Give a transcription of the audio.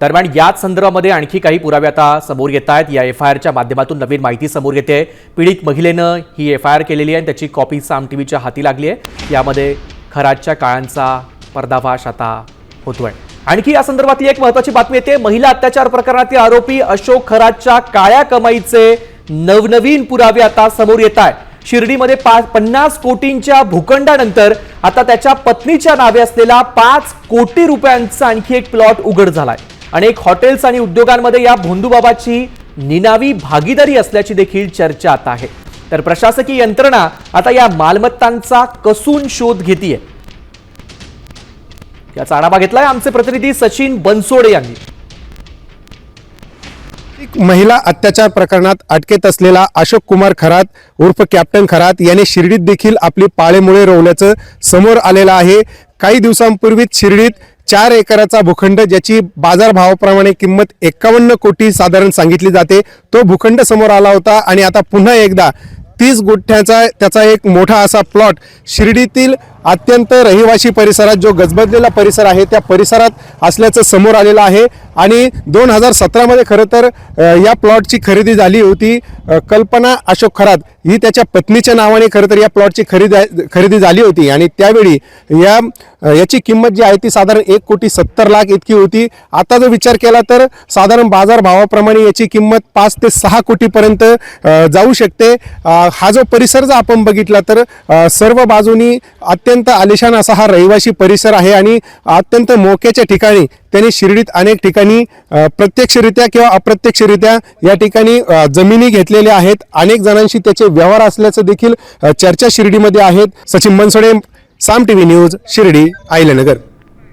दरम्यान याच संदर्भामध्ये आणखी काही पुरावे आता समोर येत आहेत। या एफआयआरच्या माध्यमातून नवीन माहिती समोर येते। पीडित महिलेनं ही एफआयआर केलेली आहे आणि त्याची कॉपी साम टीव्हीच्या हाती लागली आहे। यामध्ये खरातच्या काळांचा पर्दाफाश आता होतोय। आणखी या संदर्भातली एक महत्त्वाची बातमी येते। महिला अत्याचार प्रकरणातील आरोपी अशोक खरातच्या काळ्या कमाईचे नवनवीन पुरावे आता समोर येत आहेत। शिर्डीमध्ये 50 कोटींच्या भूखंडानंतर आता त्याच्या पत्नीच्या नावे असलेला 5 कोटी रुपयांचा आणखी एक प्लॉट उघड झालाय। अनेक हॉटेल्स आणि उद्योगांमध्ये या भोंदूबाबाची निनावी भागीदारी असल्याची देखील चर्चा आता आहे। तर प्रशासकीय यंत्रणा आता या मालमत्तांचा कसून शोध घेतेय। याचा आढावा घेतलाय आमचे प्रतिनिधी सचिन बनसोडे यांनी। महिला अत्याचार प्रकरणात अटकेत असलेला अशोक कुमार खरात उर्फ कॅप्टन खरात याने शिर्डीत देखील आपली पाळेमुळे रोवल्याचं समोर आलेलं आहे। काही दिवसांपूर्वीच शिर्डीत 4 एकराचा भूखंड ज्याची बाजारभावाप्रमाणे किंमत 51 कोटी साधारण सांगितली जाते, तो भूखंड समोर आला होता आणि आता पुन्हा एकदा 30 गुंठ्याचा त्याचा एक मोठा असा प्लॉट शिर्डीतील अत्यंत रहिवासी परिसरात जो गजबजलेला परिसर आहे त्या परिसरात असल्याचं समोर आलेलं आहे। आणि 2017 मध्ये खरं तर या प्लॉटची खरेदी झाली होती। कल्पना अशोक खरात ही त्याच्या पत्नीच्या नावाने खरं तर या प्लॉटची खरेदी झाली होती आणि त्यावेळी याची किंमत जी आहे ती साधारण 1,70,00,000 इतकी होती। आता जर विचार केला तर साधारण बाजार भावाप्रमाणे याची किंमत 5 ते 6 कोटीपर्यंत जाऊ शकते। हा जो परिसर जर आपण बघितला तर सर्व बाजूनी अत्यंत आलिशान असा हा रहिवासी परिसर आहे आणि अत्यंत मोक्याच्या ठिकाणी त्यांनी शिर्डीत अनेक ठिकाणी प्रत्यक्षरित्या किंवा अप्रत्यक्षरित्या या ठिकाणी जमिनी घेतलेल्या आहेत। अनेक जणांशी त्याचे व्यवहार असल्याचं देखील चर्चा शिर्डीमध्ये आहेत। सचिन बनसोडे, साम टीव्ही न्यूज, शिर्डी, अहिल्यानगर।